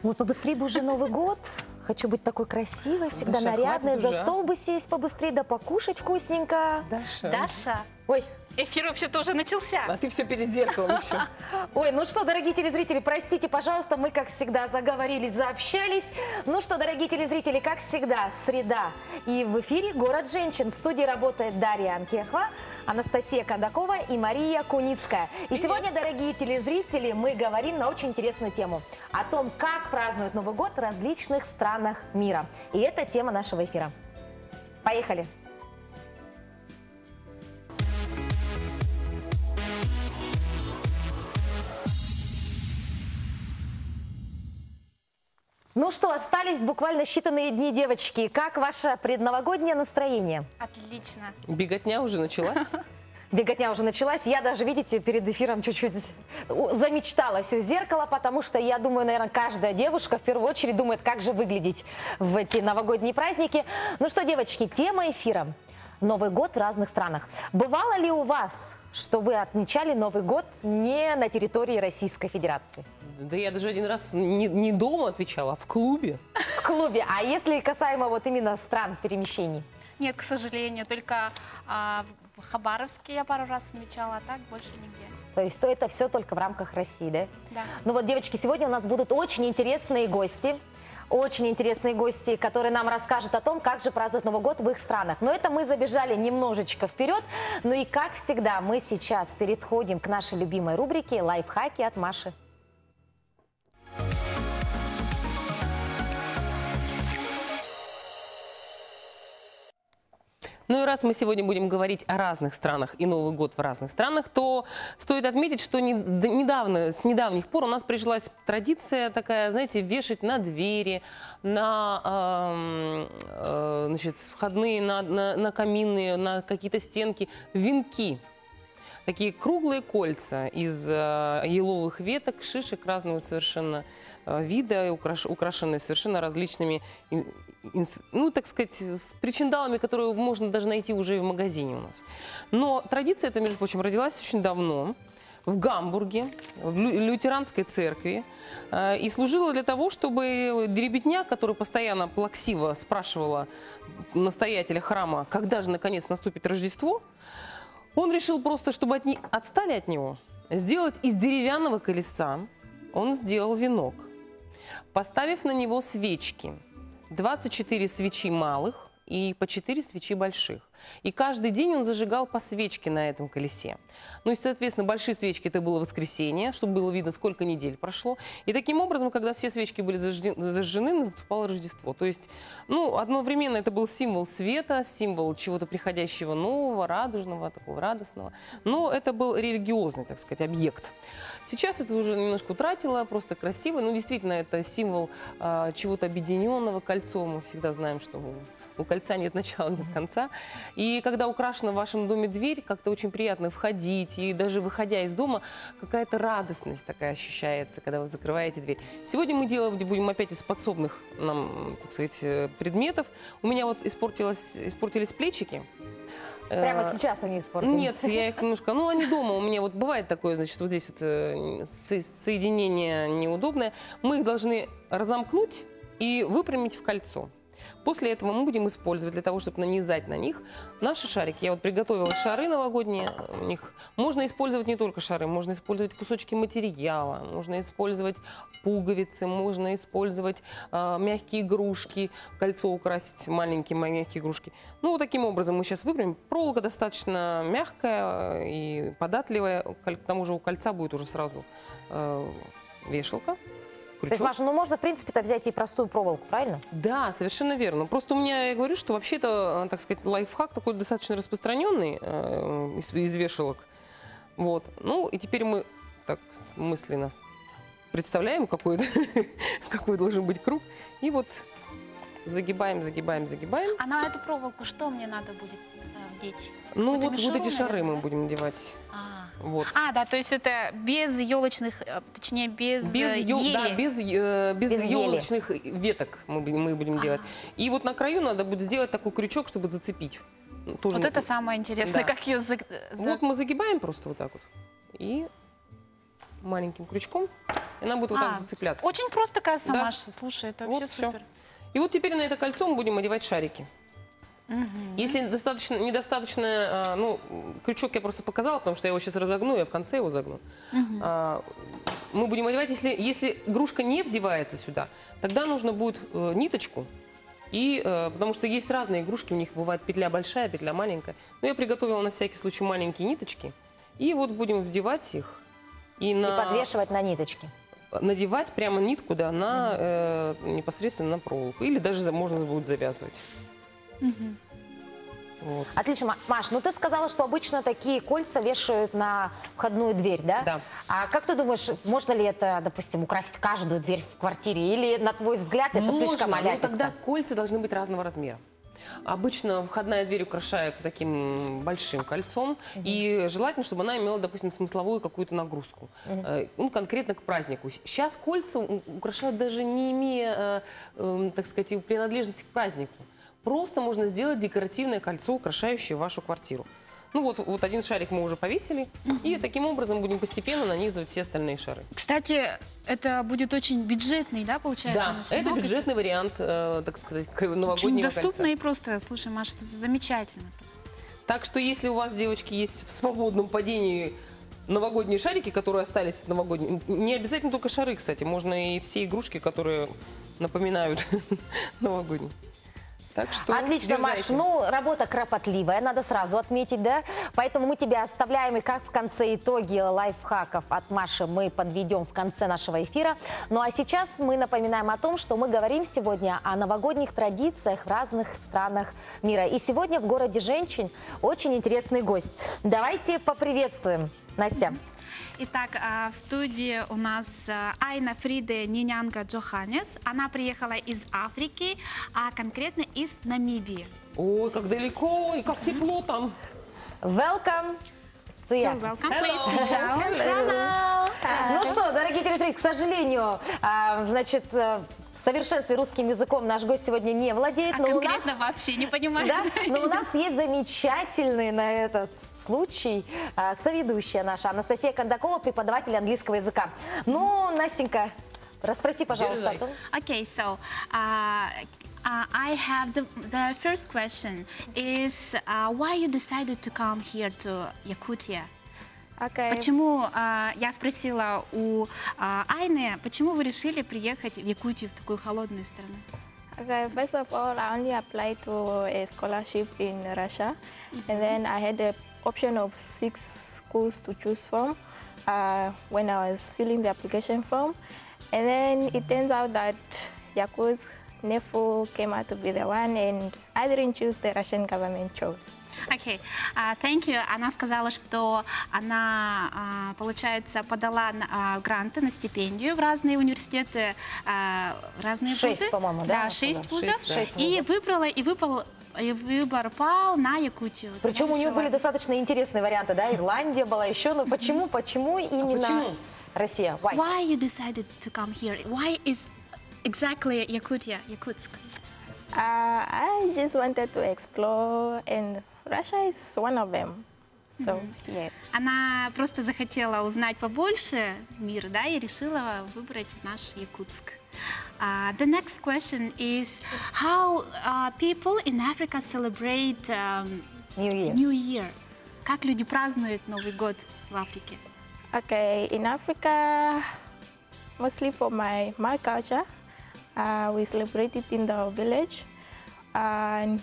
Вот побыстрее бы уже Новый год. Хочу быть такой красивой, всегда Даша, нарядной. хватит За уже, а? стол бы сесть побыстрее, да покушать вкусненько. Даша. Даша, Ой, эфир вообще-то уже начался. А ты все перед зеркалом еще. ой, ну что, дорогие телезрители, простите, пожалуйста, мы, как всегда, заговорились, заобщались. Ну что, дорогие телезрители, как всегда, среда. И в эфире «Город женщин». В студии работает Дарья Анкехова, Анастасия Кондакова и Мария Куницкая. И сегодня, дорогие телезрители, мы говорим на очень интересную тему. О том, как празднуют Новый год в различных странах мира. И это тема нашего эфира. Поехали! Ну что, остались буквально считанные дни, девочки. Как ваше предновогоднее настроение? Отлично. Беготня уже началась. Беготня уже началась. Я даже, видите, перед эфиром чуть-чуть замечталась в зеркало, потому что я думаю, наверное, каждая девушка в первую очередь думает, как же выглядеть в эти новогодние праздники. Ну что, девочки, тема эфира – Новый год в разных странах. Бывало ли у вас, что вы отмечали Новый год не на территории Российской Федерации? Да я даже один раз не дома отвечала, а в клубе. В клубе. А если касаемо вот именно стран перемещений? Нет, к сожалению, только в Хабаровске я пару раз отмечала, а так больше нигде. То есть это все только в рамках России, да? Да. Ну вот, девочки, сегодня у нас будут очень интересные гости. Очень интересные гости, которые нам расскажут о том, как же празднуют Новый год в их странах. Но это мы забежали немножечко вперед. Ну и как всегда, мы сейчас переходим к нашей любимой рубрике «Лайфхаки от Маши». Ну и раз мы сегодня будем говорить о разных странах и Новый год в разных странах, то стоит отметить, что с недавних пор у нас прижилась традиция такая, знаете, вешать на двери, на значит, входные, на каминные, на какие-то стенки венки. Такие круглые кольца из еловых веток, шишек разного совершенно вида, украшенные совершенно различными, ну, так сказать, с причиндалами, которые можно даже найти уже и в магазине у нас. Но традиция эта, между прочим, родилась очень давно, в Гамбурге, в лютеранской церкви, и служила для того, чтобы дребедня, которая постоянно плаксиво спрашивала настоятеля храма, когда же наконец наступит Рождество, он решил просто, чтобы отстали от него, сделать из деревянного колеса, он сделал венок, поставив на него свечки, 24 свечи малых и по 4 свечи больших. И каждый день он зажигал по свечке на этом колесе. Ну и, соответственно, большие свечки – это было воскресенье, чтобы было видно, сколько недель прошло. И таким образом, когда все свечки были зажжены, наступало Рождество. То есть, ну, одновременно это был символ света, символ чего-то приходящего нового, радужного, такого радостного. Но это был религиозный, так сказать, объект. Сейчас это уже немножко утратило, просто красиво. Ну, действительно, это символ чего-то объединенного, кольцо. Мы всегда знаем, что у кольца нет начала, нет конца. И когда украшена в вашем доме дверь, как-то очень приятно входить. И даже выходя из дома, какая-то радостность такая ощущается, когда вы закрываете дверь. Сегодня мы делать будем опять из подсобных нам, так сказать, предметов. У меня вот испортились плечики. Прямо сейчас они испортились? Нет, я их немножко... Ну, они дома. У меня вот бывает такое, значит, вот здесь вот соединение неудобное. Мы их должны разомкнуть и выпрямить в кольцо. После этого мы будем использовать для того, чтобы нанизать на них наши шарики. Я вот приготовила шары новогодние. У них можно использовать не только шары, можно использовать кусочки материала, можно использовать пуговицы, можно использовать мягкие игрушки, кольцо украсить, маленькие мягкие игрушки. Ну, вот таким образом мы сейчас выпрямим. Проволока достаточно мягкая и податливая. К тому же у кольца будет уже сразу вешалка. То есть, Маша, ну можно, в принципе-то, взять и простую проволоку, правильно? Да, совершенно верно. Просто у меня, я говорю, что вообще это, так сказать, лайфхак такой достаточно распространенный из вешалок. Вот. Ну, и теперь мы так мысленно представляем, какой должен быть круг. И вот загибаем, загибаем, загибаем. А на эту проволоку что мне надо будет вдеть? Ну, вот мишуру, эти шары наверное, мы да? будем надевать. Вот. Да, то есть это без елочных, точнее, без ели. Да, без елочных веток мы будем делать. И вот на краю надо будет сделать такой крючок, чтобы зацепить. Тоже вот это самое интересное, да. как ее... Вот мы загибаем просто вот так вот. И маленьким крючком и она будет вот так зацепляться. Очень просто, кажется, Да. Маша. Слушай, это Вот вообще всё. супер. И вот теперь на это кольцо мы будем одевать шарики. Если недостаточно, ну, крючок я просто показала, потому что я его сейчас разогну, я в конце его загну. Мы будем одевать, если игрушка не вдевается сюда, тогда нужно будет ниточку, потому что есть разные игрушки, у них бывает петля большая, петля маленькая. Но я приготовила на всякий случай маленькие ниточки, и вот будем вдевать их. И подвешивать на ниточки. надевать прямо нитку, да, непосредственно на проволоку. Или даже можно будет завязывать. Вот. Отлично. Маш, ну ты сказала, что обычно такие кольца вешают на входную дверь, да? Да. А как ты думаешь, можно ли это, допустим, украсить каждую дверь в квартире? Или, на твой взгляд, это слишком но аляписто? тогда кольца должны быть разного размера. Обычно входная дверь украшается таким большим кольцом, и желательно, чтобы она имела, допустим, смысловую какую-то нагрузку, ну, конкретно к празднику. Сейчас кольца украшают даже не имея, так сказать, принадлежности к празднику. Просто можно сделать декоративное кольцо, украшающее вашу квартиру. Ну вот один шарик мы уже повесили, и таким образом будем постепенно нанизывать все остальные шары. Кстати, это будет очень бюджетный, да, получается? Да, у нас это много. бюджетный вариант, так сказать, новогоднего Очень доступно кольца. и просто. Слушай, Маша, это замечательно просто. Так что если у вас, девочки, есть в свободном падении новогодние шарики, которые остались от новогодних, не обязательно только шары, кстати, можно и все игрушки, которые напоминают новогодние. Так что Отлично, Маш. дерзайте. Ну, работа кропотливая, надо сразу отметить, да? Поэтому мы тебя оставляем, и как в конце итоги лайфхаков от Маши мы подведем в конце нашего эфира. Ну, а сейчас мы напоминаем о том, что мы говорим сегодня о новогодних традициях в разных странах мира. И сегодня в городе женщин очень интересный гость. Давайте поприветствуем. Настя. Итак, в студии у нас Айна Фриде Нинянга Джоханес. Она приехала из Африки, а конкретно из Намибии. Ой, как далеко и как тепло там. Welcome to you. Welcome, please sit down. Ну что, дорогие телезрители, к сожалению, значит, в совершенстве русским языком наш гость сегодня не владеет. А но конкретно вообще не понимаю. Да, но у нас есть замечательный на этот случай соведущая наша Анастасия Кондакова, преподаватель английского языка. Ну, Настенька, расспроси, пожалуйста. Дерзай. Okay, so I have the first question is why you decided to come here to Yakutia? Okay. Почему, я спросила у Айны, почему вы решили приехать в Якутию, в такую холодную страну? Okay, first of all, I only applied to a scholarship in Russia, and then I had the option of 6 schools to choose from when I was filling the application form. And then it turns out that Yakutsk, NEFU came out to be the one, and I didn't choose, the Russian government chose. Окей, thank you. Она сказала, что она, получается, подала гранты на стипендию в разные университеты, в разные 6, вузы. по-моему, да? Да, 6 вузов. 6 И выбрала, и выбор пал на Якутию. Причем Она у нее решила. были достаточно интересные варианты, да? Ирландия была еще, но почему именно почему? Россия? Why? Why you decided to come here? Why is exactly Yakutia, Yakutsk? I just wanted to explore, and Russia is one of them. So, yes. Она просто захотела узнать побольше мира, да, и решила выбрать наш Якутск. The next question is how people in Africa celebrate New Year. New Year. Как люди празднуют Новый год в Африке? Okay, in Africa, mostly for my culture, we celebrate it in the village, and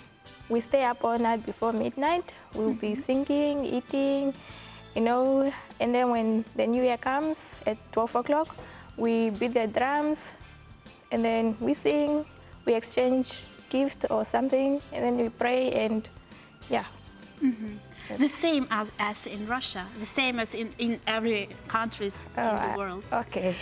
we stay up all night before midnight. We'll be singing, eating, you know, and then when the New Year comes at 12 o'clock, we beat the drums, and then we sing, we exchange gift or something, and then we pray, and yeah. The same as in Russia, the same as in every countries in the world. Okay.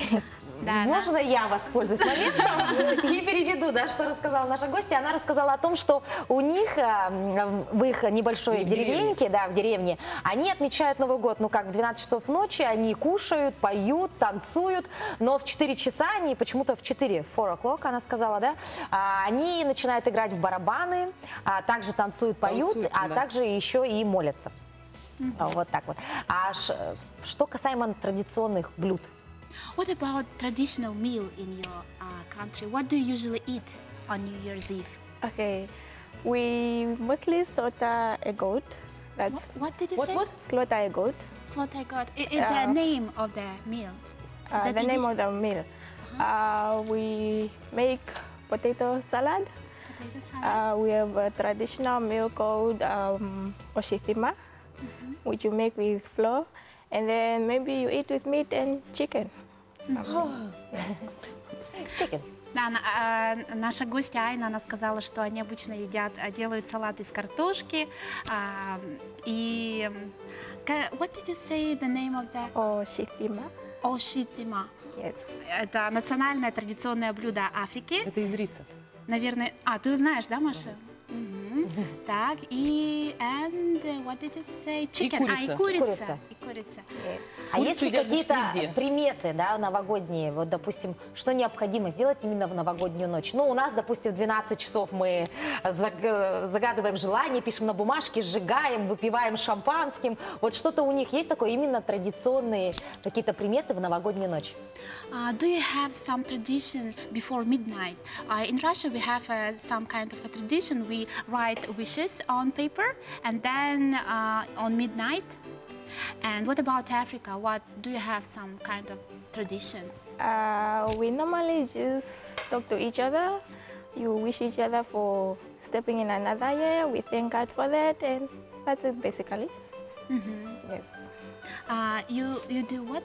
Да, Можно я воспользуюсь моментом и переведу, да, что рассказала наша гостья. Она рассказала о том, что у них в их небольшой деревеньке, да, в деревне, они отмечают Новый год, ну как в 12 часов ночи, они кушают, поют, танцуют, но в 4 часа они почему-то в 4 o'clock, она сказала, да, они начинают играть в барабаны, также танцуют, поют, а да. также еще и молятся. Вот так вот. А что касаемо традиционных блюд? What about traditional meal in your country? What do you usually eat on New Year's Eve? Okay, we mostly slaughter a goat. That's What did you say? slaughter a goat. Slaughter goat. Is the name of the meal? Is that The name tradition- of the meal. We make potato salad. Potato salad? We have a traditional meal called oshithima, which you make with flour, and then maybe you eat with meat and chicken. Chicken. Да, наша гостья Айна, она сказала, что они обычно едят, делают салат из картошки. What did you say the name of the? Oshithima. Oshithima. Yes. Это национальное традиционное блюдо Африки. Это из риса. Наверное, ты знаешь, да, Маша? Так, and what did you say? Chicken. курица. И курица. Курица. И курица. А Курицу есть ли едят какие-то везде. приметы, да, новогодние, вот, допустим, что необходимо сделать именно в новогоднюю ночь? Ну, у нас, допустим, в 12 часов мы загадываем желание, пишем на бумажке, сжигаем, выпиваем шампанским. Вот что-то у них есть такое, именно традиционные какие-то приметы в новогоднюю ночь? Do you have some tradition before midnight? In Russia, we have some kind of a tradition. We write wishes on paper, and then on midnight. And what about Africa? What do you have some kind of tradition? We normally just talk to each other. You wish each other for stepping in another year. We thank God for that, and that's it basically. Yes. You do what?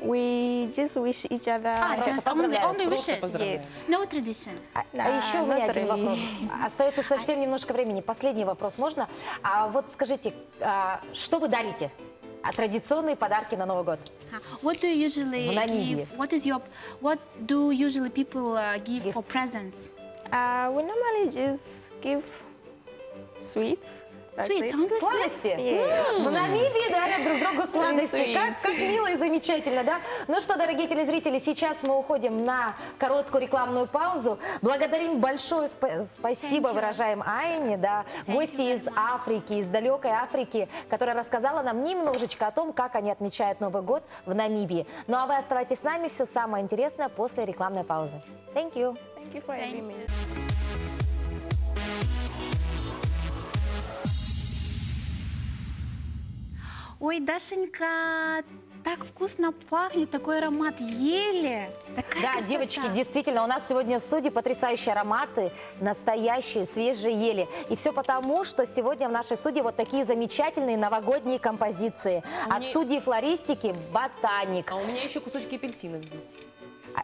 We just wish each other. Just поздравляют, only просто wishes. поздравляют. Yes. No tradition. А Да, еще у меня not один really. вопрос. Остается совсем немножко времени. Последний вопрос можно? А вот скажите, что вы дарите? Традиционные подарки на Новый год. What do you usually В Намибии. give? What do usually people give for Gifts. presents? We normally just give sweets. That's Sweets, it. only Сладости? Yeah. В Намибии дарят друг другу сладости. Как мило и замечательно, да? Ну что, дорогие телезрители, сейчас мы уходим на короткую рекламную паузу. Благодарим большое спасибо, выражаем Айне, да, гости из Африки, из далекой Африки, которая рассказала нам немножечко о том, как они отмечают Новый год в Намибии. Ну а вы оставайтесь с нами, все самое интересное после рекламной паузы. Thank you. Thank you for having me. Ой, Дашенька, так вкусно пахнет, такой аромат ели. Такая Да, красота. девочки, действительно, у нас сегодня в студии потрясающие ароматы, настоящие, свежие ели. И все потому, что сегодня в нашей студии вот такие замечательные новогодние композиции. От студии флористики «Ботаник». А у меня еще кусочки апельсинов здесь.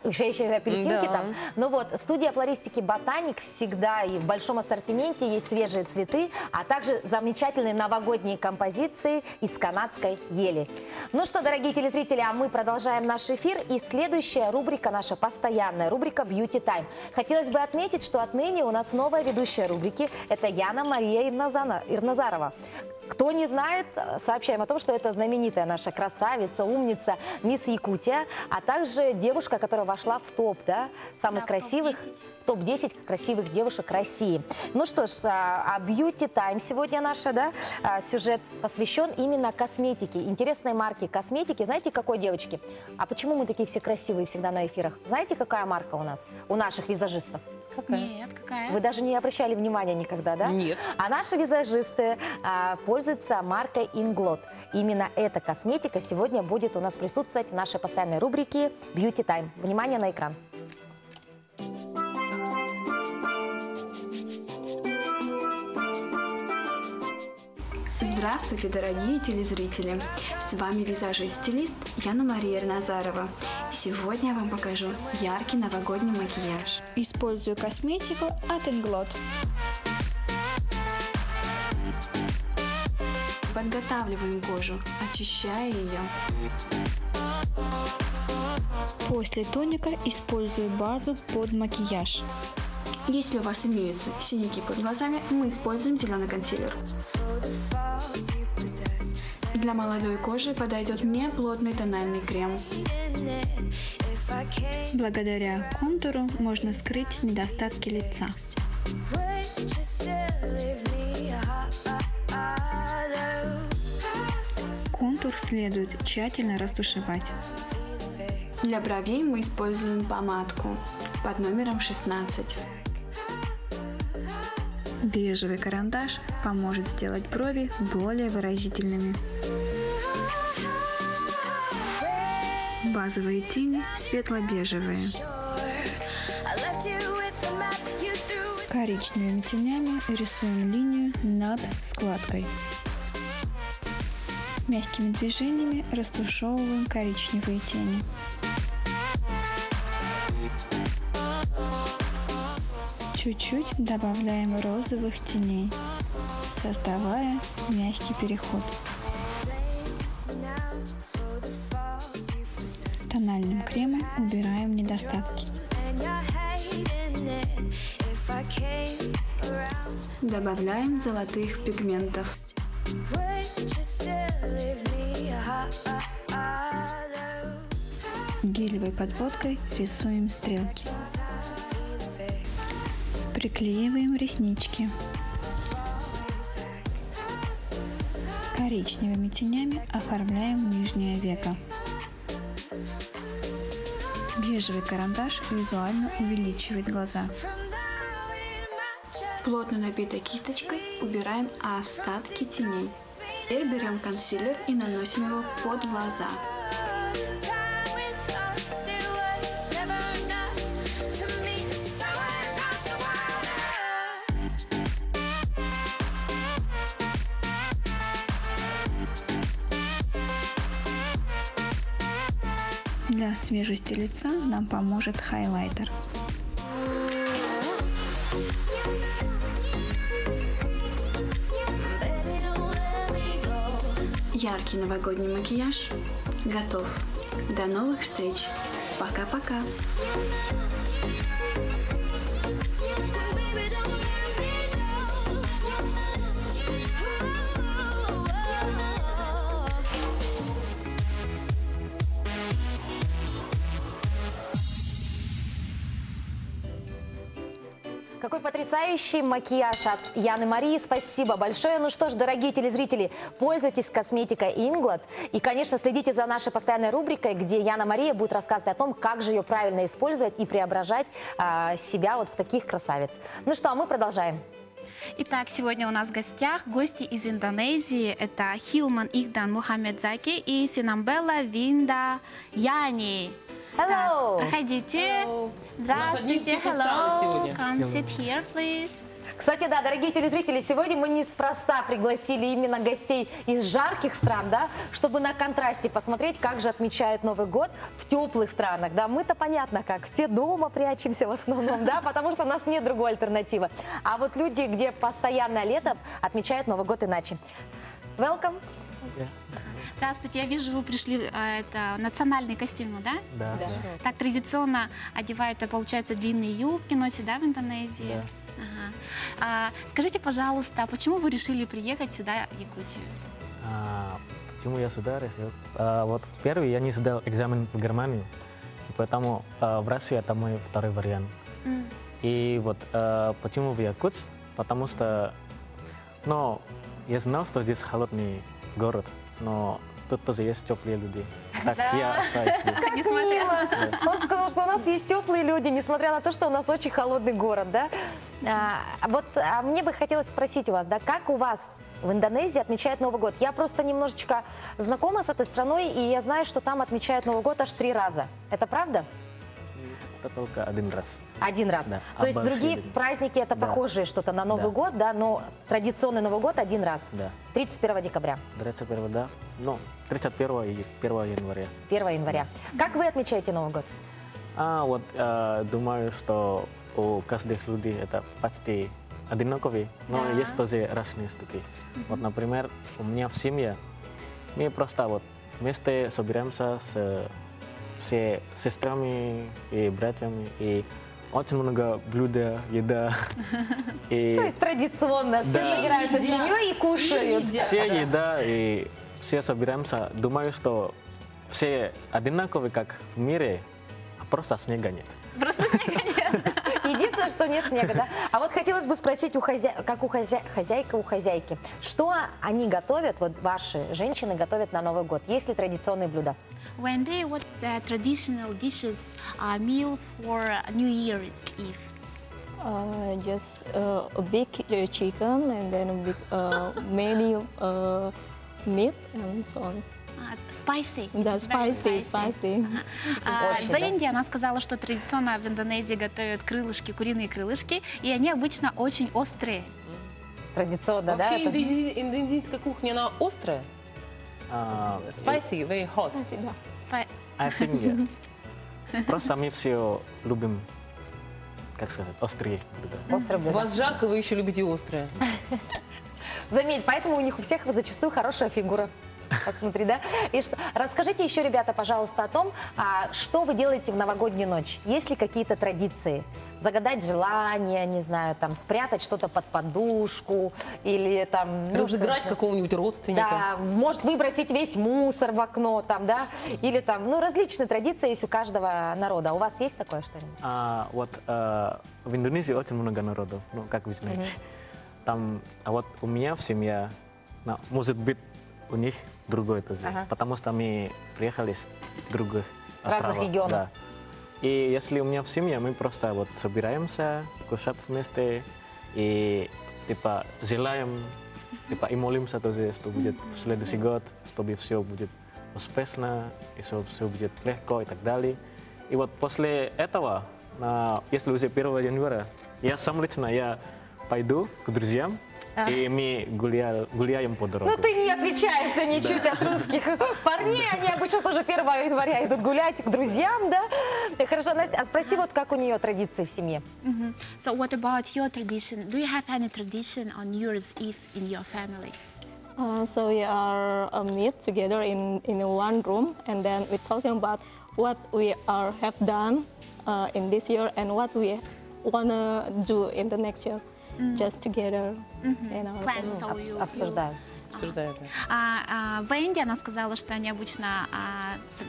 Еще и апельсинки Да. там. Ну вот, студия флористики «Ботаник» всегда и в большом ассортименте есть свежие цветы, а также замечательные новогодние композиции из канадской ели. Ну что, дорогие телезрители, а мы продолжаем наш эфир. И следующая рубрика наша постоянная, рубрика «Beauty Time». Хотелось бы отметить, что отныне у нас новая ведущая рубрики. Это Яна Мария Ирназарова. Кто не знает, сообщаем о том, что это знаменитая наша красавица, умница, мисс Якутия, а также девушка, которая вошла в топ, да, самых красивых, топ-10 красивых девушек России. Ну что ж, Beauty Time сегодня наша, да, сюжет посвящен именно косметике, интересной марке косметики. Знаете, какой, девочки? А почему мы такие все красивые всегда на эфирах? Знаете, какая марка у нас, у наших визажистов? Нет, какая? Вы даже не обращали внимания никогда, да? Нет. А наши визажисты пользуются маркой Inglot. Именно эта косметика сегодня будет у нас присутствовать в нашей постоянной рубрике Beauty Time. Внимание на экран. Здравствуйте, дорогие телезрители! С вами визажист-стилист Яна Мария Ирназарова. Сегодня я вам покажу яркий новогодний макияж. Использую косметику от Inglot. Подготавливаем кожу, очищая ее. После тоника использую базу под макияж. Если у вас имеются синяки под глазами, мы используем зеленый консилер. Для молодой кожи подойдет неплотный тональный крем. Благодаря контуру можно скрыть недостатки лица. Контур следует тщательно растушевать. Для бровей мы используем помадку под номером 16. Бежевый карандаш поможет сделать брови более выразительными. Базовые тени светло-бежевые. Коричневыми тенями рисуем линию над складкой. Мягкими движениями растушевываем коричневые тени. Чуть-чуть добавляем розовых теней, создавая мягкий переход. Тональным кремом убираем недостатки. Добавляем золотых пигментов. Гелевой подводкой рисуем стрелки. Приклеиваем реснички. Коричневыми тенями оформляем нижнее веко. Бежевый карандаш визуально увеличивает глаза. Плотно набитой кисточкой убираем остатки теней. Теперь берем консилер и наносим его под глаза. Для свежести лица нам поможет хайлайтер. Яркий новогодний макияж готов. До новых встреч. Пока-пока. Какой потрясающий макияж от Яны Марии. Спасибо большое. Ну что ж, дорогие телезрители, пользуйтесь косметикой Inglot. И, конечно, следите за нашей постоянной рубрикой, где Яна Мария будет рассказывать о том, как же ее правильно использовать и преображать себя вот в таких красавиц. Ну что, а мы продолжаем. Итак, сегодня у нас в гостях гости из Индонезии. Это Хилман Ихдан Мухаммедзаки и Синамбелла Винда Яни. Hello. Так, проходите. Hello. Здравствуйте. У нас одни страны сегодня. Come sit here, please. Кстати, да, дорогие телезрители, сегодня мы неспроста пригласили именно гостей из жарких стран, да, чтобы на контрасте посмотреть, как же отмечают Новый год в теплых странах, да. Мы-то понятно как, все дома прячемся в основном, да, потому что у нас нет другой альтернативы. А вот люди, где постоянно летом, отмечают Новый год иначе. Welcome. Здравствуйте, я вижу, вы пришли, это национальный костюм, да? Да. Так традиционно одевают, получается, длинные юбки носят, да, в Индонезии? Да. Ага. Скажите, пожалуйста, почему вы решили приехать сюда, в Якутию? Почему я сюда решил? Вот первый я не сдал экзамен в Германию, и поэтому в России это мой второй вариант. И вот почему в Якутск? Потому что, я знал, что здесь холодный город, но тут тоже есть теплые люди. Так я остаюсь здесь. Мило. Он сказал, что у нас есть теплые люди, несмотря на то, что у нас очень холодный город, да? Мне бы хотелось спросить у вас, да, как у вас в Индонезии отмечают Новый год? Я просто немножечко знакома с этой страной, и я знаю, что там отмечают Новый год аж 3 раза. Это правда? Это только один раз. Один раз. Да. То есть большие другие люди. праздники это Да. похожие что-то на Новый Да. год, да, но традиционный Новый год один раз. Да. 31 декабря, 31, да. 31 и 1 января. 1 января. Как вы отмечаете Новый год? Думаю, что у каждых людей это почти одинаковые, но Да. есть тоже разные штуки. Вот, например, у меня в семье мы просто вот вместе собираемся с все сестрами и братьями, и очень много блюд, еда. То И есть традиционно все Да. собираются с семьей и кушают. все еда, и все собираемся. Думаю, что все одинаковые, как в мире, а просто снега нет. Просто снега нет. Единственное, Единственное, что нет снега, да? А вот хотелось бы спросить, как у хозяйка у хозяйки, что они готовят, вот ваши женщины готовят на Новый год? Есть ли традиционные блюда? Wendy, what's the traditional dishes meal for New Year's Eve? Just a big chicken and then a big many meat and so on. Spicy. Да, It's very spicy. За Инди она сказала, что традиционно в Индонезии готовят крылышки, куриные крылышки, и они обычно очень острые. Традиционно, да? Вообще это? индонезийская кухня, она острая? Spicy, very hot. Spicy, да. I think, yeah. Просто мы все любим, как сказать, острые блюда. Острое блюдо. Вас жарко, вы еще любите острое. Заметь, поэтому у них у всех зачастую хорошая фигура. Посмотри, да? И что, расскажите еще, ребята, пожалуйста, о том, что вы делаете в новогоднюю ночь. Есть ли какие-то традиции? Загадать желание, не знаю, там, спрятать что-то под подушку или там... ну, Разыграть что-то. какого-нибудь родственника. Да, может выбросить весь мусор в окно, там, да? Или там, ну, различные традиции есть у каждого народа. У вас есть такое что-нибудь? Вот в Индонезии очень много народов, ну, как вы знаете. Там, вот у меня в семье, может быть, у них другой тоже, потому что мы приехали с других островов. Разных регионов. Да. И если у меня в семье, мы просто вот собираемся, кушать вместе и типа желаем, типа и молимся тоже, что будет в следующий год, чтобы все будет успешно, и все будет легко и так далее. И вот после этого, если уже 1 января, я сам лично пойду к друзьям, и мы гуляем по дороге. Ну, ты не отличаешься ничуть от русских парней. Они обычно тоже 1 января идут гулять к друзьям, да? Хорошо, Настя, а спроси, вот как у нее традиции в семье? So what about your tradition? Do you have any tradition on New Year's Eve in your family? So we are meet together in one room, and then we're talking about what we have done in this year and what we wanna do in the next year, just together. Plan, so you Обсуждают. Обсуждают, да. В Индии она сказала, что они обычно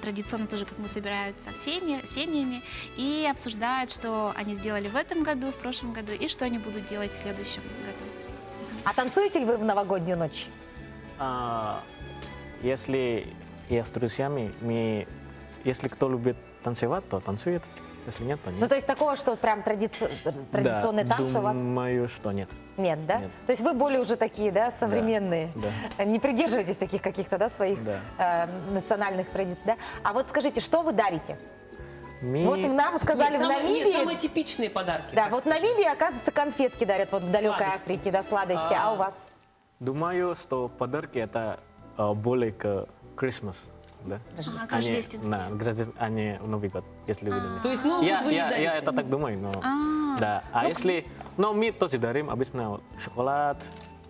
традиционно тоже, как мы, собираются семьями и обсуждают, что они сделали в этом году, в прошлом году и что они будут делать в следующем году. А танцуете ли вы в новогоднюю ночь? Если я с друзьями, если кто любит танцевать, то танцует. Если нет, то нет. Ну, то есть такого, что прям традиционные танцы у вас думаю, что нет. нет, да? Нет. То есть вы более уже такие, да, современные? Да. Не придерживаетесь таких каких-то, да, своих национальных традиций, да? А вот скажите, что вы дарите? Вот нам сказали в Намибии... Самые типичные подарки. Да, вот в Намибии, оказывается, конфетки дарят вот в далекой Сладости. Африке, да, сладости. А у вас? Думаю, что подарки это более к Christmas. Да? К рождественскому. А не Новый год, если вы думаете. То есть Новый год вы не я дарите? это так думаю, но... Да. А если... Но мы тоже дарим обычно шоколад,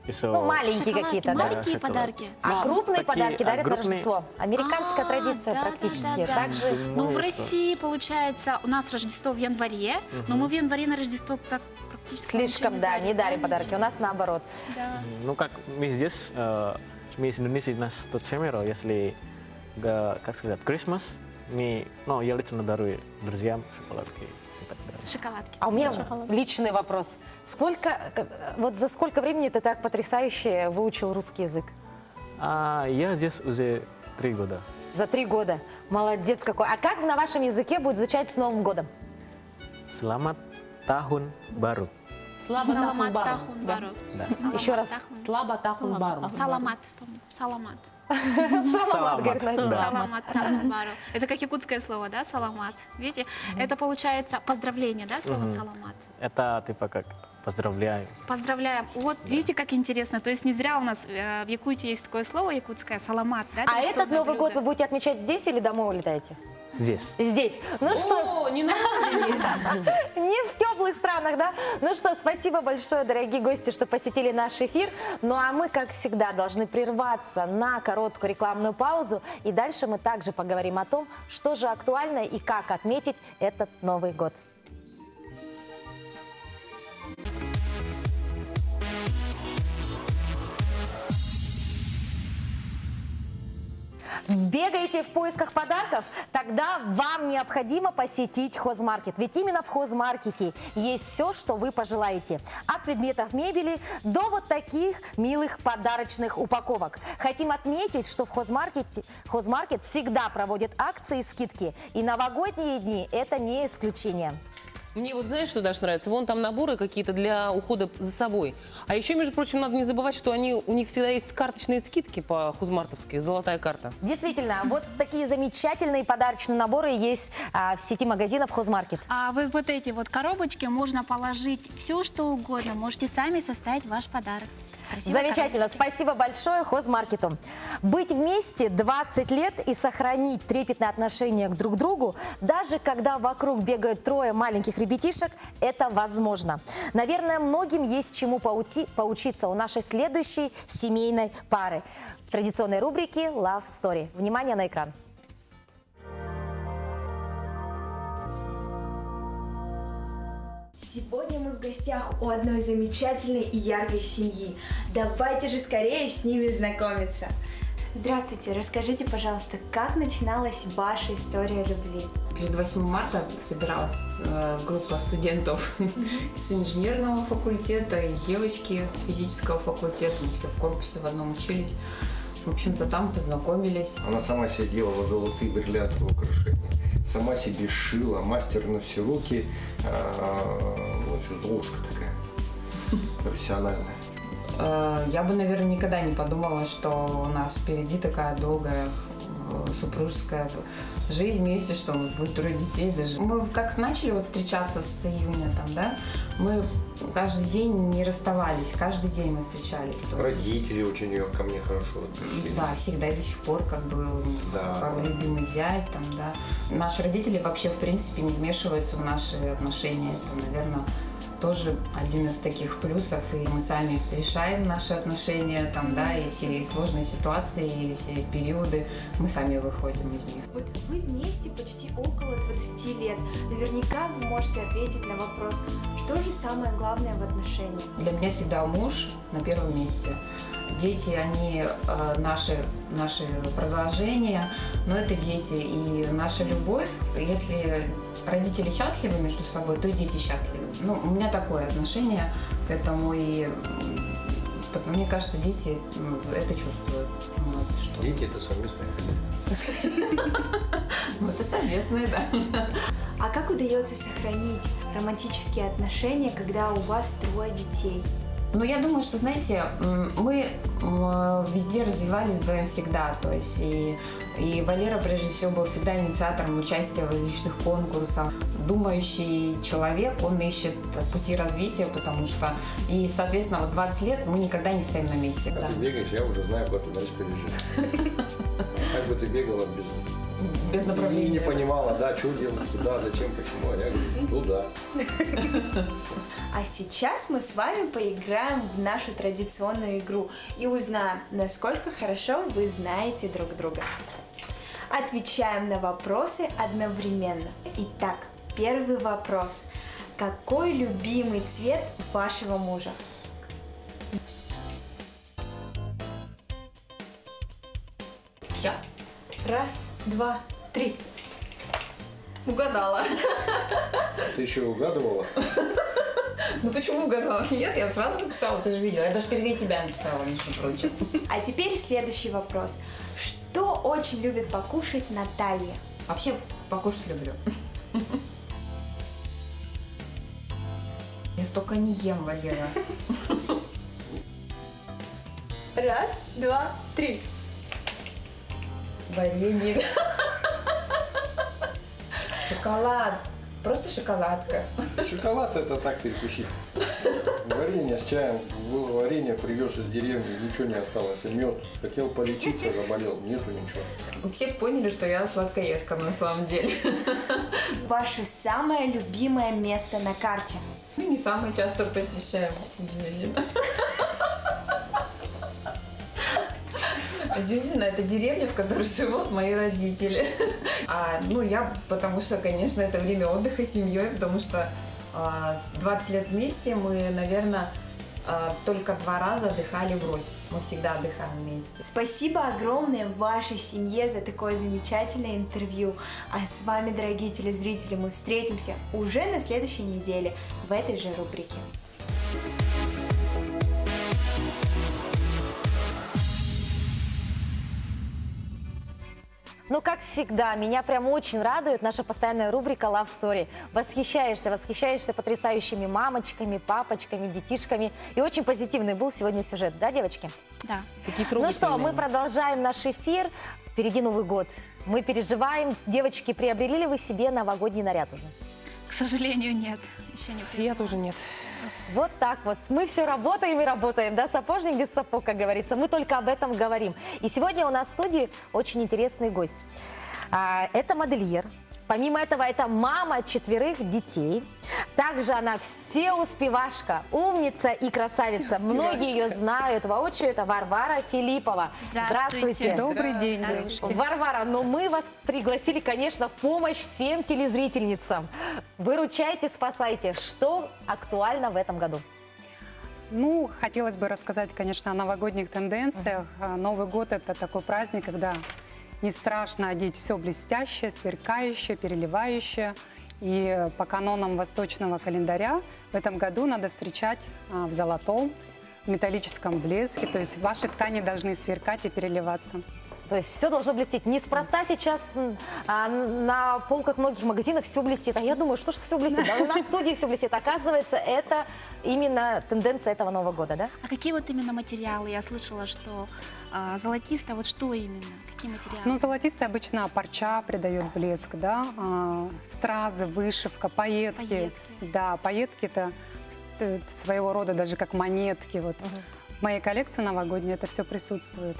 еще... Ну, маленькие Шоколад, какие-то, да? маленькие шоколад. подарки. А крупные такие, подарки дарят на крупные- Рождество. Американская традиция Да, практически. да. Также Ну, в что- России, получается, у нас Рождество в январе, но мы в январе на Рождество так практически слишком, ничего да, не дарим да, подарки. У нас наоборот. Да. Ну, как мы здесь, мы из Индонезии, нас тут семеро, если, как сказать, Christmas, я лично дарю друзьям шоколадки и так далее. Шоколадки. А у меня личный вопрос. Вот за сколько времени ты так потрясающе выучил русский язык? Я здесь уже 3 года. За 3 года. Молодец какой. А как на вашем языке будет звучать с Новым годом? Selamat Tahun Baru. Слаба Саламат тахун тахун бару. Да. Еще раз. Слаба тахун бару. Саламат. Саламат. Саламат, говорит Настя. Да. Саламат тахун бару. Это как якутское слово, да, саламат. Видите? Это получается поздравление, да, слово саламат. Это типа как поздравляю. Поздравляем. Вот видите, как интересно. То есть не зря у нас в Якутии есть такое слово якутское саламат, да? А этот традиционное Новый год блюдо. вы будете отмечать здесь или домой улетаете? Здесь. Здесь. Ну что, О, не на не в теплых странах, да? Ну что, спасибо большое, дорогие гости, что посетили наш эфир. Ну а мы, как всегда, должны прерваться на короткую рекламную паузу. И дальше мы также поговорим о том, что же актуально и как отметить этот Новый год. Бегаете в поисках подарков? Тогда вам необходимо посетить хозмаркет. Ведь именно в хозмаркете есть все, что вы пожелаете. От предметов мебели до вот таких милых подарочных упаковок. Хотим отметить, что в хозмаркет всегда проводит акции и скидки. И новогодние дни – это не исключение. Мне вот знаешь, что даже нравится? Вон там наборы какие-то для ухода за собой. А еще, между прочим, надо не забывать, что у них всегда есть карточные скидки по хозмартовской, золотая карта. Действительно, вот такие замечательные подарочные наборы есть в сети магазинов Хозмаркет. А вы вот эти вот коробочки можно положить все, что угодно. Можете сами составить ваш подарок. Красивые Замечательно. коробочки. Спасибо большое Хозмаркету. Быть вместе 20 лет и сохранить трепетное отношение друг к другу, даже когда вокруг бегают трое маленьких ребятишек, это возможно. Наверное, многим есть чему поучиться у нашей следующей семейной пары. В традиционной рубрике Love Story. Внимание на экран. Сегодня мы в гостях у одной замечательной и яркой семьи. Давайте же скорее с ними знакомиться. Здравствуйте, расскажите, пожалуйста, как начиналась ваша история любви? Перед 8 марта собиралась группа студентов с инженерного факультета и девочки с физического факультета. Мы все в корпусе в одном учились. В общем-то, там познакомились. Она сама себе делала золотые бриллиантовые украшения. Сама себе шила, мастер на все руки. Ну, что, золушка такая, профессиональная. Я бы, наверное, никогда не подумала, что у нас впереди такая долгая супружеская жизнь вместе, что будет 3 детей даже. Мы как начали вот встречаться с июня, там, да, мы каждый день не расставались, каждый день мы встречались. Родители очень ко мне хорошо относились. Да, всегда и до сих пор, как бы, да. Любимый зять, там, да. Наши родители вообще, в принципе, не вмешиваются в наши отношения, это, наверное, тоже один из таких плюсов, и мы сами решаем наши отношения, там, да, и все сложные ситуации, и все периоды, мы сами выходим из них. Вот вы вместе почти около 20 лет. Наверняка вы можете ответить на вопрос, что же самое главное в отношениях? Для меня всегда муж на первом месте. Дети, они наши продолжения, но это дети, и наша любовь, если родители счастливы между собой, то и дети счастливы. Ну, у меня такое отношение к этому, и мне кажется, дети это чувствуют. Вот, что... Дети – это совместное хозяйство. Это совместное, да. А как удается сохранить романтические отношения, когда у вас 3 детей? Ну, я думаю, что, знаете, мы везде развивались вдвоем всегда, то есть и Валера, прежде всего, был всегда инициатором участия в различных конкурсах. Думающий человек, он ищет пути развития, потому что, и, соответственно, вот 20 лет мы никогда не стоим на месте. Когда ты бегаешь, я уже знаю, куда ты дальше побежишь. Как бы ты бегала без направления. И не понимала, да, что делать, куда, зачем, почему. А я говорю, туда. А сейчас мы с вами поиграем в нашу традиционную игру и узнаем, насколько хорошо вы знаете друг друга. Отвечаем на вопросы одновременно. Итак, первый вопрос. Какой любимый цвет вашего мужа? Все. 1, 2, 3. Угадала. Ты еще угадывала? Ну почему угадала? Нет, я сразу написала, ты же видела. Я даже впереди тебя написала, между прочим. А теперь следующий вопрос. Что очень любит покушать Наталья? Вообще покушать люблю. Я столько не ем, Валера. 1, 2, 3. Варенье. Шоколад. Просто шоколадка. Шоколад – это так перекусить. Варенье с чаем. Варенье привез из деревни, ничего не осталось. И мед. Хотел полечиться, заболел. Нету ничего. Все поняли, что я сладкоежка на самом деле. Ваше самое любимое место на карте? Мы не самое часто посещаем Зюзино. Зюзино – это деревня, в которой живут мои родители. Я, потому что, конечно, это время отдыха с семьей, потому что 20 лет вместе мы, наверное, только 2 раза отдыхали врозь. Мы всегда отдыхаем вместе. Спасибо огромное вашей семье за такое замечательное интервью. А с вами, дорогие телезрители, мы встретимся уже на следующей неделе в этой же рубрике. Ну, как всегда, меня прям очень радует наша постоянная рубрика Love Story. Восхищаешься потрясающими мамочками, папочками, детишками. И очень позитивный был сегодня сюжет, да, девочки? Да. Такие Ну что, мы трогательные. продолжаем наш эфир. Впереди Новый год. Мы переживаем. Девочки, приобрели ли вы себе новогодний наряд уже? К сожалению, нет. Еще не приобрела. Я тоже нет. Вот так вот. Мы все работаем и работаем, да, сапожник без сапог, как говорится. Мы только об этом говорим. И сегодня у нас в студии очень интересный гость. Это модельер. Помимо этого, это мама 4 детей. Также она всеуспевашка, умница и красавица. Многие ее знают воочию. Это Варвара Филиппова. Здравствуйте. Добрый день, девушки. Варвара, но мы вас пригласили, конечно, в помощь всем телезрительницам. Выручайте, спасайте. Что актуально в этом году? Ну, хотелось бы рассказать, конечно, о новогодних тенденциях. Новый год – это такой праздник, когда не страшно одеть все блестящее, сверкающее, переливающее. И по канонам восточного календаря в этом году надо встречать в золотом, металлическом блеске. То есть ваши ткани должны сверкать и переливаться. То есть все должно блестеть. Неспроста сейчас на полках многих магазинов все блестит. А я думаю, что ж все блестит? Да, у нас в студии все блестит. Оказывается, это именно тенденция этого Нового года, да? А какие вот именно материалы? Я слышала, что золотистое, вот что именно? Какие материалы? Ну, золотистое обычно парча придает блеск, да, стразы, вышивка, пайетки. Да, пайетки это своего рода даже как монетки. Вот. В моей коллекции новогодней это все присутствует.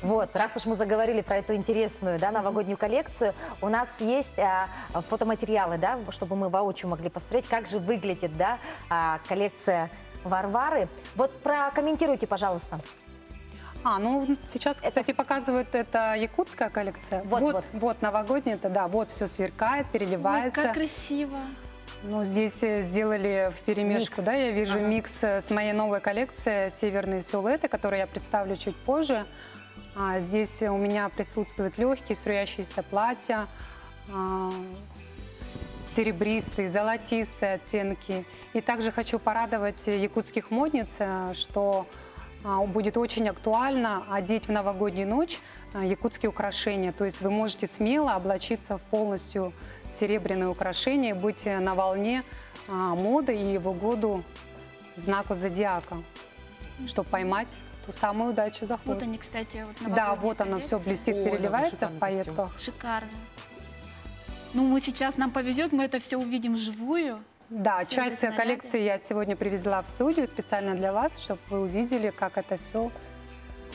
Вот, раз уж мы заговорили про эту интересную, да, новогоднюю коллекцию, у нас есть фотоматериалы, да, чтобы мы воочию могли посмотреть, как же выглядит, да, коллекция Варвары. Вот прокомментируйте, пожалуйста. Ну сейчас, кстати, показывают, это якутская коллекция. Вот новогодняя, это да, вот все сверкает, переливается. Ой, как красиво. Ну, здесь сделали вперемешку, да, я вижу микс с моей новой коллекции «Северные силуэты», которые я представлю чуть позже. Здесь у меня присутствуют легкие струящиеся платья, серебристые, золотистые оттенки. И также хочу порадовать якутских модниц, что будет очень актуально одеть в новогоднюю ночь якутские украшения. То есть вы можете смело облачиться в полностью серебряные украшения, быть на волне моды и в угоду знаку зодиака, чтобы поймать ту самую удачу за хвост. Вот они, кстати, вот да, вот оно все блестит, переливается в пайетках. Шикарно. Ну, нам повезет, мы это все увидим вживую. Да, часть коллекции я сегодня привезла в студию специально для вас, чтобы вы увидели, как это все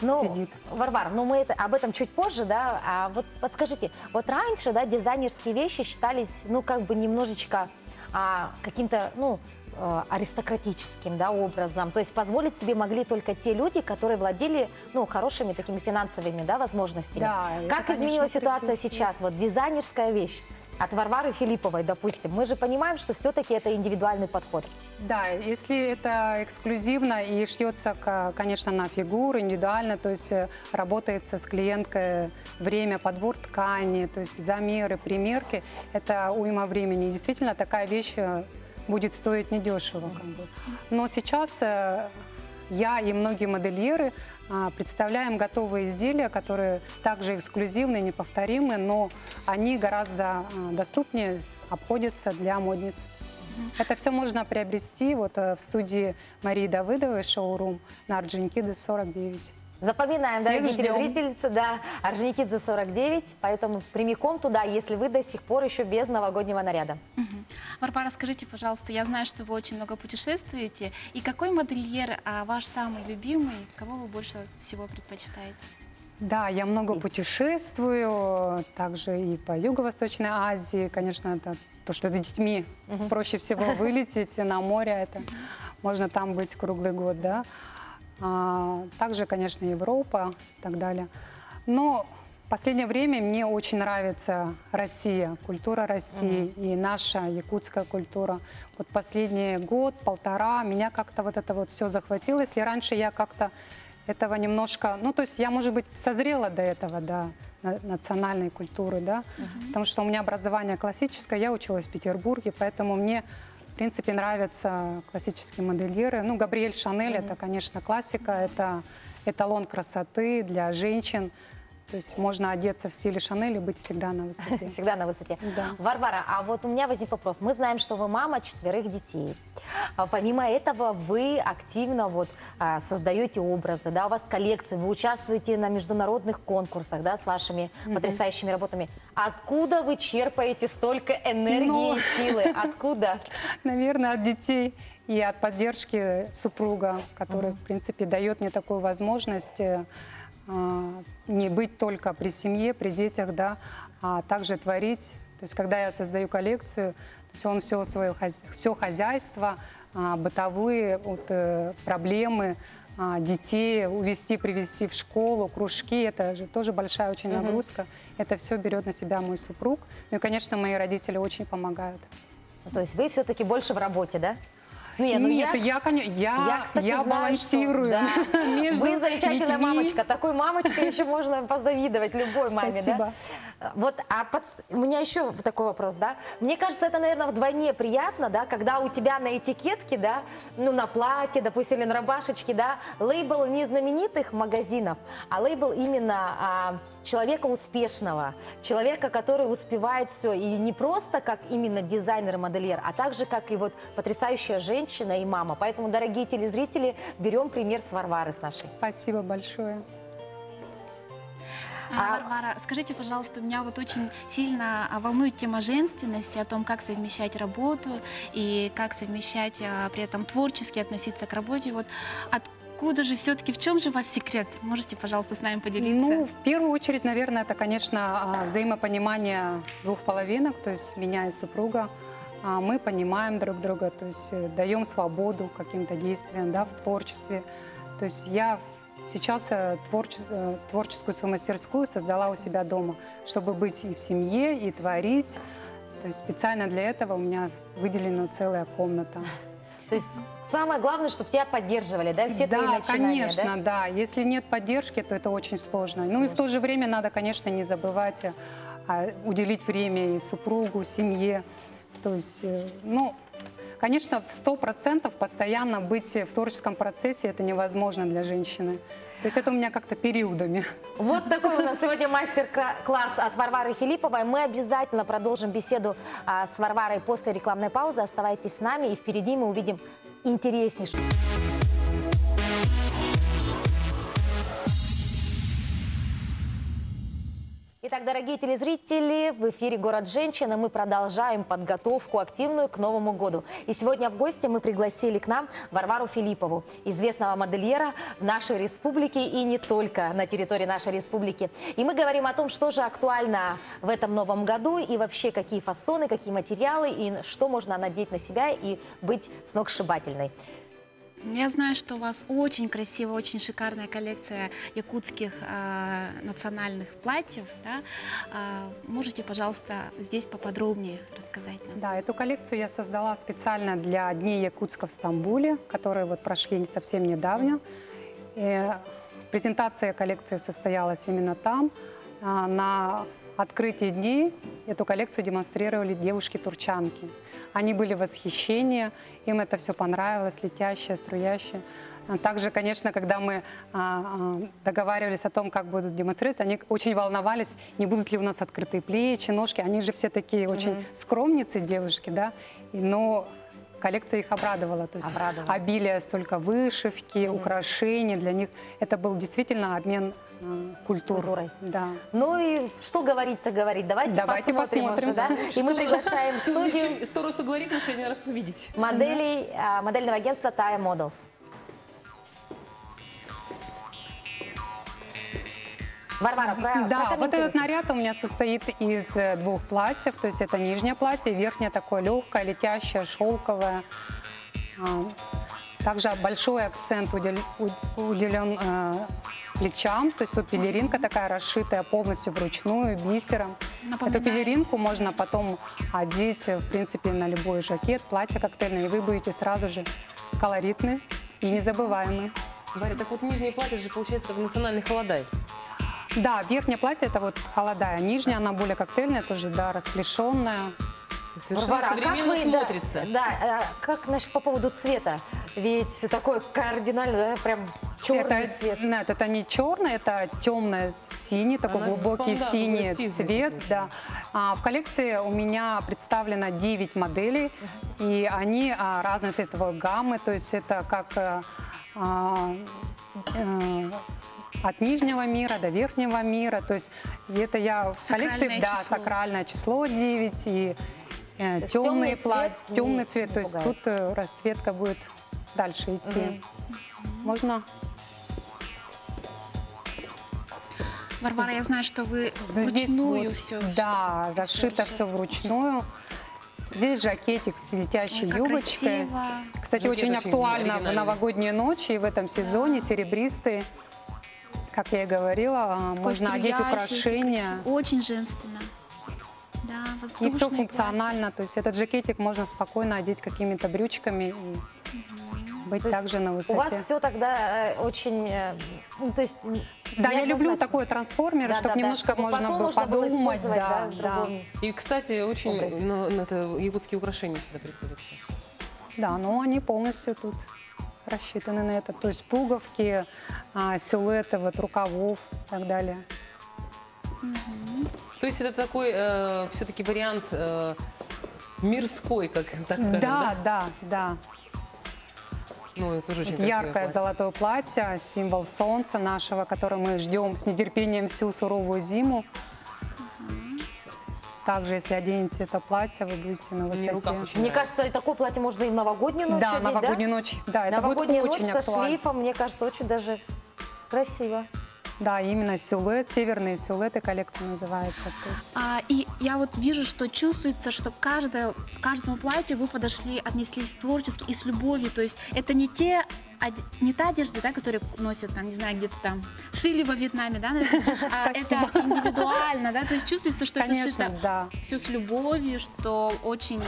сидит. Варвара, мы об этом чуть позже, да, а вот подскажите, вот раньше, да, дизайнерские вещи считались, как бы немножечко каким-то, аристократическим, да, образом. То есть позволить себе могли только те люди, которые владели, хорошими такими финансовыми, да, возможностями. Да, как изменилась ситуация сейчас? Вот дизайнерская вещь от Варвары Филипповой, допустим. Мы же понимаем, что все-таки это индивидуальный подход. Да, если это эксклюзивно и шьется, конечно, на фигуру, индивидуально, то есть работается с клиенткой время, подбор ткани, то есть замеры, примерки, это уйма времени. Действительно, такая вещь будет стоить недешево. Но сейчас я и многие модельеры представляем готовые изделия, которые также эксклюзивны, неповторимы, но они гораздо доступнее обходятся для модниц. Это все можно приобрести в студии Марии Давыдовой, шоурум на Орджоникидзе 49. Запоминаем, дорогие телезрительницы, да, Орджоникидзе 49, поэтому прямиком туда, если вы до сих пор еще без новогоднего наряда. Варвара, скажите, пожалуйста, я знаю, что вы очень много путешествуете, и какой модельер ваш самый любимый, кого вы больше всего предпочитаете? Да, я много путешествую, также и по Юго-Восточной Азии, конечно, это то, что с детьми проще всего вылететь на море, это можно там быть круглый год, да. Также, конечно, Европа и так далее. Но В последнее время мне очень нравится Россия, культура России и наша якутская культура. Вот последний год-полтора меня как-то вот это вот все захватило. Если раньше я как-то этого немножко, ну то есть я, может быть, созрела до этого, до национальной культуры, да, потому что у меня образование классическое, я училась в Петербурге, поэтому мне, в принципе, нравятся классические модельеры. Ну, Габриэль Шанель, это, конечно, классика, это эталон красоты для женщин. То есть можно одеться в стиле Шанель и быть всегда на высоте. Всегда на высоте. Да. Варвара, а вот у меня возник вопрос. Мы знаем, что вы мама 4 детей. Помимо этого, вы активно вот создаете образы, да, у вас коллекции, вы участвуете на международных конкурсах, да, с вашими потрясающими работами. Откуда вы черпаете столько энергии и силы? Откуда? Наверное, от детей и от поддержки супруга, который, в принципе, дает мне такую возможность не быть только при семье, при детях, да, а также творить. То есть, когда я создаю коллекцию, то есть он все хозяйство, бытовые вот, проблемы, детей увезти, привезти в школу, кружки, это же тоже большая очень нагрузка. Это все берет на себя мой супруг. Ну и, конечно, мои родители очень помогают. То есть вы все-таки больше в работе, да? Нет, я балансирую между Вы замечательная детьми. мамочка. Такой мамочкой еще можно позавидовать любой маме. Спасибо. Да? Вот, у меня еще такой вопрос, да. Мне кажется, это, наверное, вдвойне приятно, да, когда у тебя на этикетке, да, ну, на платье, допустим, или на рубашечке, да, лейбл не знаменитых магазинов, а лейбл именно человека успешного, человека, который успевает все. И не просто как именно дизайнер-модельер, а также как и вот потрясающая женщина и мама. Поэтому, дорогие телезрители, берем пример с Варвары, с нашей. Спасибо большое. Варвара, скажите, пожалуйста, меня вот очень сильно волнует тема женственности, о том, как совмещать работу и как совмещать при этом творчески относиться к работе. Вот откуда же все-таки, в чем же у вас секрет? Можете, пожалуйста, с нами поделиться? Ну, в первую очередь, наверное, это, конечно, взаимопонимание двух половинок, то есть меня и супруга. Мы понимаем друг друга, то есть даем свободу каким-то действиям, да, в творчестве. То есть я сейчас творческую свою мастерскую создала у себя дома, чтобы быть и в семье, и творить. То есть специально для этого у меня выделена целая комната. То есть самое главное, чтобы тебя поддерживали, да, все твои начинания, конечно, да? Если нет поддержки, то это очень сложно. Ну и в то же время надо, конечно, не забывать уделить время и супругу, семье. То есть, ну, конечно, в 100% постоянно быть в творческом процессе это невозможно для женщины. То есть это у меня как-то периодами. Вот такой у нас сегодня мастер-класс от Варвары Филипповой. Мы обязательно продолжим беседу с Варварой после рекламной паузы. Оставайтесь с нами, и впереди мы увидим интереснейшую. Итак, дорогие телезрители, в эфире «Город женщин», и мы продолжаем подготовку активную к Новому году. И сегодня в гости мы пригласили к нам Варвару Филиппову, известного модельера в нашей республике и не только на территории нашей республики. И мы говорим о том, что же актуально в этом Новом году и вообще какие фасоны, какие материалы и что можно надеть на себя и быть сногсшибательной. Я знаю, что у вас очень красивая, очень шикарная коллекция якутских национальных платьев. Да? Можете, пожалуйста, здесь поподробнее рассказать нам? Да, эту коллекцию я создала специально для Дней Якутска в Стамбуле, которые вот прошли совсем недавно. И презентация коллекции состоялась именно там. На открытии дней эту коллекцию демонстрировали девушки-турчанки. Они были в восхищении, им это все понравилось, летящее, струящее. Также, конечно, когда мы договаривались о том, как будут демонстрировать, они очень волновались, не будут ли у нас открытые плечи, ножки. Они же все такие очень скромницы девушки, да, но коллекция их обрадовала. То есть обилие столько вышивки, украшений для них. Это был действительно обмен культурой. Да. Ну и что говорить-то говорить? Давайте посмотрим уже, да? И мы приглашаем в студию... Сто раз говорит, лучше один раз увидеть. Моделей модельного агентства Taya Models. Варвара, да, вот этот наряд у меня состоит из двух платьев, то есть это нижнее платье, верхнее такое легкое, летящее, шелковое. Также большой акцент уделен плечам. То есть тут пелеринка такая расшитая полностью вручную, бисером. Эту пелеринку можно потом одеть, в принципе, на любой жакет, платье коктейльное, и вы будете сразу же колоритны и незабываемы. Варя, так вот нижнее платье же получается как национальный холодай. Да, верхнее платье это вот холодая, нижняя она более коктейльная, тоже, да, расклешенная. Совершенно Варвара, современно как вы, смотрится. как значит, по поводу цвета? Ведь такой кардинально, да, прям черный цвет. Нет, это не черный, это темно-синий, такой глубокий синий цвет. Да. В коллекции у меня представлено 9 моделей, и они разной цветовой гаммы, то есть это как от нижнего мира до верхнего мира, то есть это я в коллекции, да, сакральное число 9 и темный цвет, то есть тут расцветка будет дальше идти. Можно? Варвара, я знаю, что вы Здесь вручную вот, все. да, расшито все вручную. Здесь жакетик с летящей юбочкой. Красиво. Кстати, Жакет очень очень актуально в оригинальный. новогодние ночи и в этом сезоне, серебристый. Как я и говорила, можно одеть украшения. Очень женственно. Да, И все воздушное функционально, то есть этот жакетик можно спокойно одеть какими-то брючками и быть То есть также на высоте. У вас все тогда очень, ну, то есть Да, я люблю неоднозначно. такой трансформер, чтобы немножко чтобы можно потом было можно было подумать. использовать, Да, в да. другом. И, кстати, очень это якутские украшения сюда приходятся. Да, но они полностью тут рассчитаны на это. То есть пуговки, силуэты вот, рукавов и так далее. То есть это такой все-таки вариант мирской, как так скажем, Да, да, да. Ну, это тоже очень Вот красивое яркое платье. золотое платье, символ солнца нашего, который мы ждем с нетерпением всю суровую зиму. Также, если оденете это платье, вы будете на Мне рука высоте. очень Мне кажется, и такое платье можно и в новогоднюю ночь Да, одеть, новогоднюю ночь. Да, это будет Новогодняя ночь очень со актуально. шлейфом, мне кажется, очень даже красиво. Да, именно силуэт, северные силуэты коллекция называется. То есть И я вот вижу, что чувствуется, что к каждому платью вы подошли, отнеслись творчески и с любовью. То есть это не та одежда, да, которую носят, там, не знаю, где-то там, шили во Вьетнаме, да, наверное, это индивидуально, да, то есть чувствуется, что это Конечно, шито да. все с любовью, что очень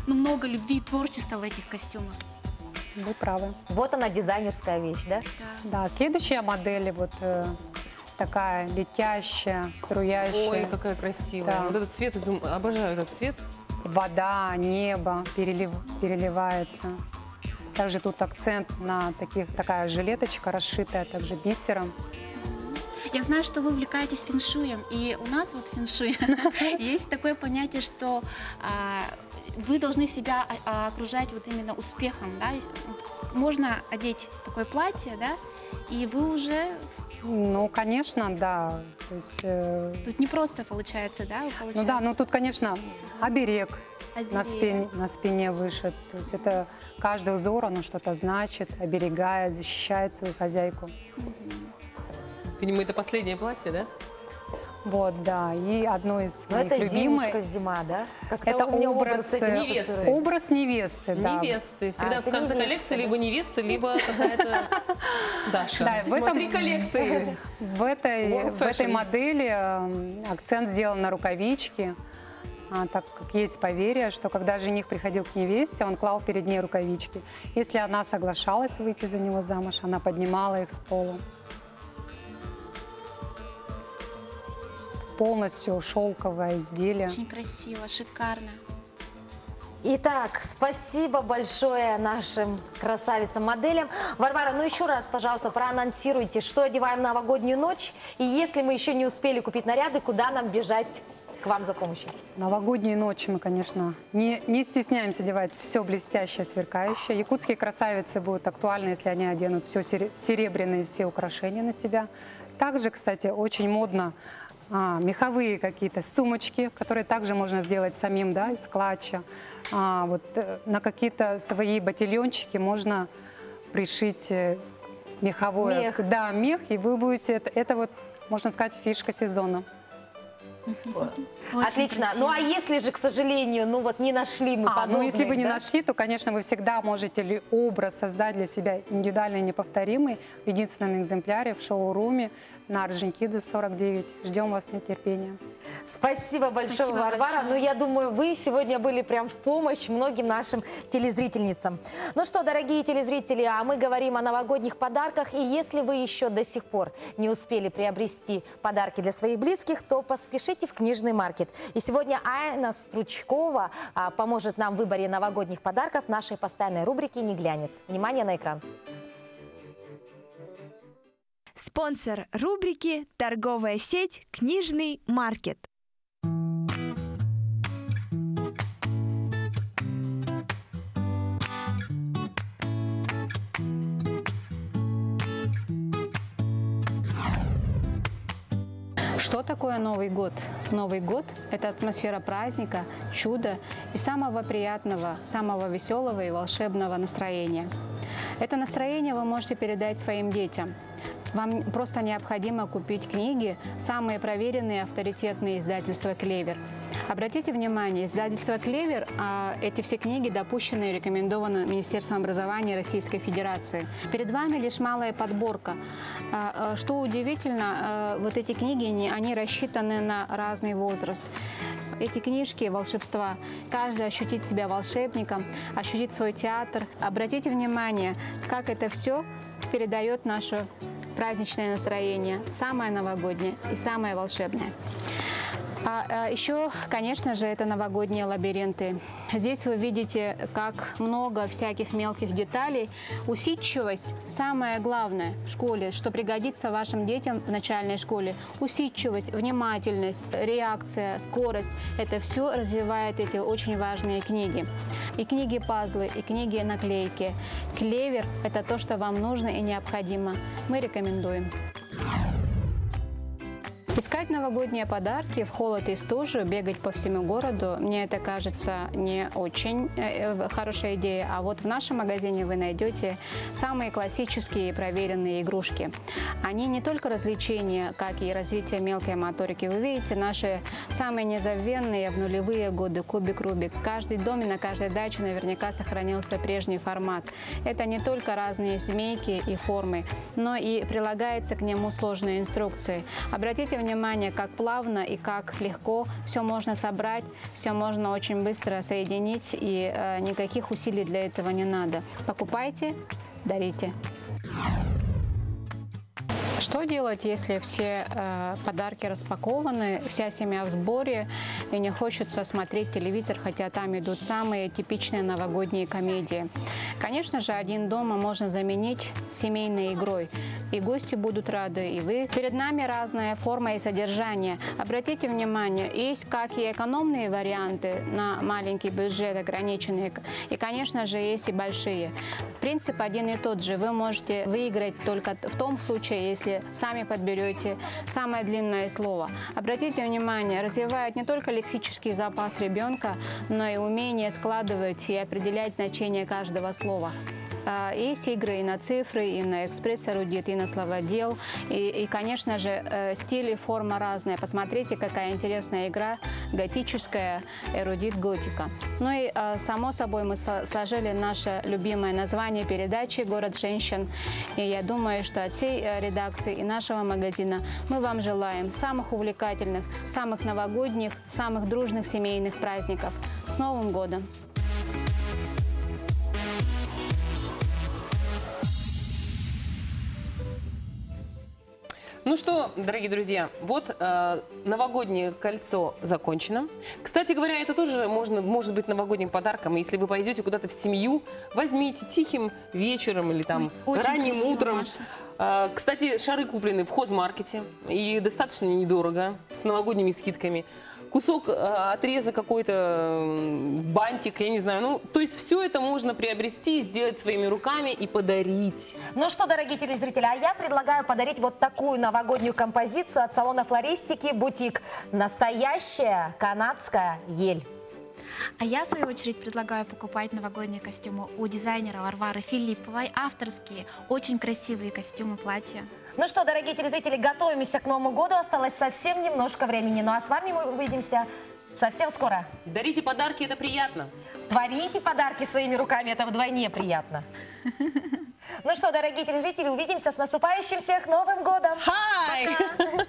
много любви и творчества в этих костюмах. Вы правы. Вот она, дизайнерская вещь, да? Да, следующая модель вот такая летящая, струящая. Ой, какая красивая. Да. Вот этот цвет, обожаю этот цвет. Вода, небо переливается. Также тут акцент на такая жилеточка, расшитая также бисером. Я знаю, что вы увлекаетесь фэншуем, и у нас вот в фэншуе есть такое понятие, что вы должны себя окружать вот именно успехом, да? Можно одеть такое платье, да, и вы уже... Ну, конечно, да. То есть, Тут не просто получается, да? ну да, ну тут, конечно, оберег на спине вышит. То есть это каждый узор, оно что-то значит, оберегает, защищает свою хозяйку. Видимо, это последнее платье, да? Вот, да. И одно из Но моих это любимых. зимушка, зима, да? Как-то Это у меня образ с этим невесты. ассоциируется. Образ невесты, да. Невесты. Всегда в ты конце невеста, коллекции да? либо невеста, либо какая-то Даша. Да, в Смотри этом- коллекции. В этой World fashion. модели акцент сделан на рукавички, так как есть поверье, что когда жених приходил к невесте, он клал перед ней рукавички. Если она соглашалась выйти за него замуж, она поднимала их с пола. Полностью шелковое изделие. Очень красиво, шикарно. Итак, спасибо большое нашим красавицам-моделям. Варвара, ну еще раз, пожалуйста, проанонсируйте, что одеваем на новогоднюю ночь. И если мы еще не успели купить наряды, куда нам бежать к вам за помощью? Новогодние ночи мы, конечно, не стесняемся одевать все блестящее, сверкающее. Якутские красавицы будут актуальны, если они оденут все серебряные, все украшения на себя. Также, кстати, очень модно меховые какие-то сумочки, которые также можно сделать самим, да, из клатча. Вот на какие-то свои ботильончики можно пришить меховое. Мех. Да, мех, и вы будете, это вот, можно сказать, фишка сезона. Очень Отлично. красиво. Ну а если же, к сожалению, ну вот не нашли мы подобные, ну если вы не да? нашли, то, конечно, вы всегда можете образ создать для себя индивидуальный, неповторимый в единственном экземпляре в шоу-руме на Орджоникидзе 49. Ждем вас с нетерпением. Спасибо большое, Спасибо Варвара. большое. Ну, я думаю, вы сегодня были прям в помощь многим нашим телезрительницам. Ну что, дорогие телезрители, а мы говорим о новогодних подарках. И если вы еще до сих пор не успели приобрести подарки для своих близких, то поспешите в книжный маркет. И сегодня Айна Стручкова поможет нам в выборе новогодних подарков в нашей постоянной рубрике «Не глянец». Внимание на экран. Спонсор рубрики – торговая сеть «Книжный маркет». Что такое Новый год? Новый год – это атмосфера праздника, чуда и самого приятного, самого веселого и волшебного настроения. Это настроение вы можете передать своим детям. Вам просто необходимо купить книги, самые проверенные авторитетные издательства «Клевер». Обратите внимание, издательство «Клевер», эти все книги допущены и рекомендованы Министерством образования Российской Федерации. Перед вами лишь малая подборка. Что удивительно, вот эти книги, они рассчитаны на разный возраст. Эти книжки волшебства, каждый ощутит себя волшебником, ощутит свой театр. Обратите внимание, как это все передает наше праздничное настроение, самое новогоднее и самое волшебное. Еще, конечно же, это новогодние лабиринты. Здесь вы видите, как много всяких мелких деталей. Усидчивость – самое главное в школе, что пригодится вашим детям в начальной школе. Усидчивость, внимательность, реакция, скорость – это все развивает эти очень важные книги. И книги-пазлы, и книги-наклейки. «Клевер» – это то, что вам нужно и необходимо. Мы рекомендуем. Искать новогодние подарки в холод и стужу, бегать по всему городу, мне это кажется не очень хорошая идея. А вот в нашем магазине вы найдете самые классические и проверенные игрушки. Они не только развлечения, как и развитие мелкой моторики. Вы видите наши самые незабвенные в нулевые годы кубик Рубик. В каждой доме, на каждой даче наверняка сохранился прежний формат. Это не только разные змейки и формы, но и прилагается к нему сложные инструкции. Обратите внимание, как плавно и как легко все можно собрать, все можно очень быстро соединить, и никаких усилий для этого не надо. Покупайте, дарите. Что делать, если все подарки распакованы, вся семья в сборе и не хочется смотреть телевизор, хотя там идут самые типичные новогодние комедии? Конечно же, один дома можно заменить семейной игрой. И гости будут рады, и вы. Перед нами разная форма и содержание. Обратите внимание, есть как и экономные варианты на маленький бюджет, ограниченные, и, конечно же, есть и большие. Принцип один и тот же. Вы можете выиграть только в том случае, если сами подберете самое длинное слово. Обратите внимание, развивает не только лексический запас ребенка, но и умение складывать и определять значение каждого слова. Есть игры и на цифры, и на экспресс-эрудит, и на словодел. И, конечно же, стиль и форма разные. Посмотрите, какая интересная игра, готическая, эрудит-готика. Ну и, само собой, мы сложили наше любимое название передачи «Город женщин». И я думаю, что от всей редакции и нашего магазина мы вам желаем самых увлекательных, самых новогодних, самых дружных семейных праздников. С Новым годом! Ну что, дорогие друзья, вот новогоднее кольцо закончено. Кстати говоря, это тоже может быть новогодним подарком. Если вы пойдете куда-то в семью, возьмите тихим вечером или там ранним красиво, утром. Маша. Кстати, шары куплены в хозмаркете и достаточно недорого, с новогодними скидками. Кусок отреза какой-то, бантик, я не знаю. Ну, то есть все это можно приобрести, сделать своими руками и подарить. Ну что, дорогие телезрители, а я предлагаю подарить вот такую новогоднюю композицию от салона флористики «Бутик». Настоящая канадская ель. А я, в свою очередь, предлагаю покупать новогодние костюмы у дизайнера Варвары Филипповой. Авторские, очень красивые костюмы, платья. Ну что, дорогие телезрители, готовимся к Новому году. Осталось совсем немножко времени. Ну а с вами мы увидимся совсем скоро. Дарите подарки, это приятно. Творите подарки своими руками, это вдвойне приятно. Ну что, дорогие телезрители, увидимся с наступающим всех Новым годом. Hi!